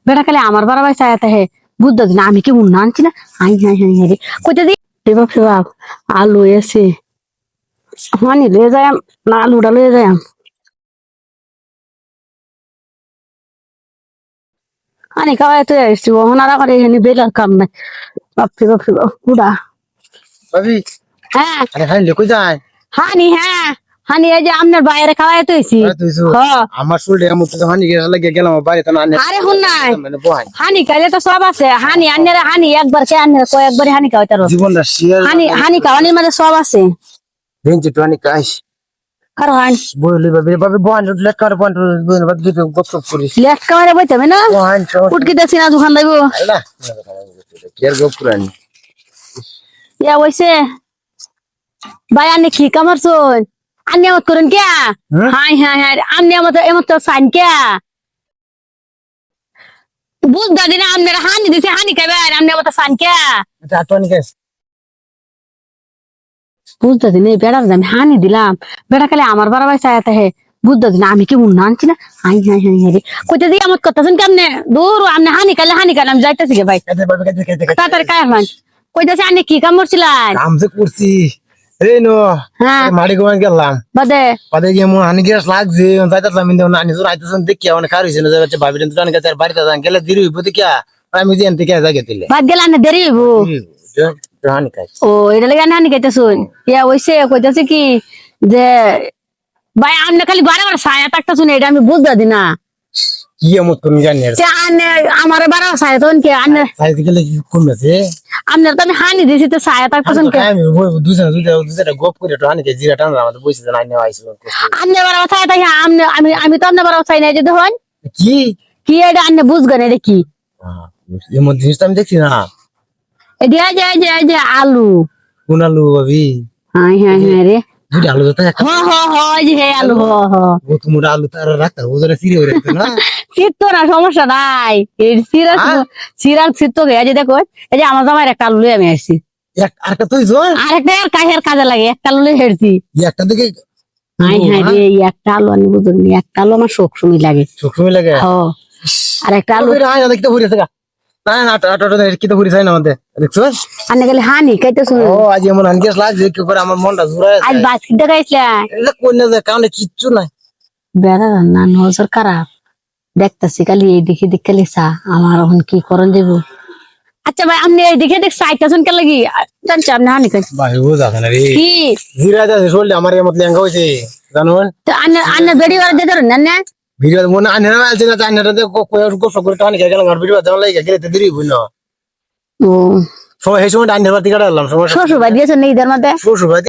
বেটা খালি আমার বাড়াবাই চাইতে হে বুদ্ধ দিন আমি কি মুন্না আনছি না আই হাই হাই হাই রে কইতে দি বাপ রে বাপ আলু এসে হানি লয়ে যায় না আলুটা লয়ে যায় হানি খাওয়াই তুই আসছি ওনারা করে এখানে বেলার কাম নাই বাপরে বাপরে বাপ পুরা ভাবি হ্যাঁ আরে হাই লকই যায় হানি হ্যাঁ হানি এই যে আপনার বাইরে খাওয়াই তুইছি আমার শরীরে এমন তো হানি লাগে গেলাম বাড়িতে না আরে হুন নাই মানে বহাই হানি খাইলে তো সব আছে হানি আন্নারে হানি একবার কে আন্নারে কয়েকবার হানি খাওয়াইতে পারো জীবনটা শেয়ার হানি হানি খাওয়ানির মানে সব আছে বেঞ্চে তো হানি কাইস কারো হানি বইলি ভাবি বহান লেট করে বহান বাদ দিতে গপ করি লেট খাওয়ারে বইতে হবে না বহান উটকি দেখছি না দোকান যাইবো না কেয়ার গপ করানি ইয়া হইছে ভাই আন্নে কি কামারছুন আন্নে আমত করেন কে হাই হাই হাই আন্নে আমত এমত সাইন কে বুঝ দাদি না আন্নে হানি দিছে হানি খাইবে আন্নে আমত সাইন কে এটা আটনি কাইস বুঝতে দিন এই বেড়ার আমি হানি দিলাম বেড়া খালি আমার বাড়াবাই চাইতে হে বুঝতে দিন আমি কি মুন্না আনছি না আই হাই হাই হাই রে কইতে দি আমত করতেছেন কেমনে দূর আমনে হানি খাইলে আমি যাইতেছি গে ভাই কাতে ভাবি কাতে তাড়াতাড়ি কায় মান কইতেছে আন্নে কি কাম করছিলেন কাম যে করছি রে নো হ্যাঁ মাড়ি গোয়ান গেলাম বাদে বাদে গিয়ে মন হানি গ্যাস লাগছে যাইতাম কিন্তু নানি তো আইতেছেন দেখি অনেক খার হইছে না যাচ্ছে ভাবি তো অনেক কাছে বাড়িতে যান গেলে দেরি হইব দেখিয়া আমি যে এনতে কে জায়গা দিলে বাদ গেলে আন্নে দেরি হইব হানি কাইস ও এটা লাগে হানি খাইতে শুন ইয়া ওইসে কইতেছে কি যে ভাই আমনে খালি বারবার ছায়া থাকতে শুনে এটা আমি বুঝতে দি না কি এমন তুমি জানি আর যে আন্নে আমার বারবার ছায়া তখন কে আন্নে সাইজ গেলে কি কমেছে আপনার তো আমি হানি দিয়েছি তো ছায়া থাকতেছেন কে আমি দুজনে গপ করে তো হানি কে জিরা টান আমাদের বসে জানা আইনে আইছিল আপনি বারবার ছায়া থাকি আমি তো আপনার বারবার চাই না যে দেখুন কি কি এটা আন্নে বুঝবেন এটা কি এমন জিনিসটা আমি দেখছি না এটা যে আলু কোন আলু ভাবি হাই হাই হাই রে যদি আলু তো হ হ হ এই যে হে আলু হ হ বহুত মোটা আলু তার রাখতা ওজনে সিরে হয়ে রাখতে না শীত তো না সমস্যা নাই এই সিরাল শীত তো গে যে দেখো এই যে আমার জামাইয়ের একটা আলু লই আমি আসছি এক আরটা তুই জোন আর একটা আর কাহের কাজে লাগে একটা আলু লই হেরছি একটা দিকে হাই হাই রে এই একটা আলু আমি বুঝিনি একটা আলু আমার শোক শুনি লাগে সবসময় লাগে হ আর একটা আলু না দেখতে ঘুরে থাকা না না আটা কি তো ঘুরে যায় না আমাদের দেখছো আনে গেলে হানি খাইতে শুনি ও আজ এমন আনগেস লাগছে কি করে আমার মনটা জুড়ায় আজ বাস্কিট দেখাইছিলা এটা কোন না যায় কারণে কিচ্ছু নাই বেড়া না নজর খারাপ দেখতেছি খালি এই দিকে দিক খালি চা আমার এখন কি করন দেব আচ্ছা ভাই আপনি এই দিকে দেখ সাইটাছন কে লাগি জানছি আপনি হানি খাই ভাই ও যাবে না রে কি জিরা যা চললে আমার এমত লেঙ্গা হইছে জানুন তো আন্নে বেড়ি বার দিয়ে ধরেন না ভিডিও মনে আনরা আছে না জানেটা গোস করে টানি গেলাম আর ভিডিও জানা লাগে গেলে দেরি হইব না ও সময় এই সময় আনরা বাতি কাটালাম সময় শ্বশুর ভাই দিয়েছেন ঈদের মধ্যে শ্বশুর ভাই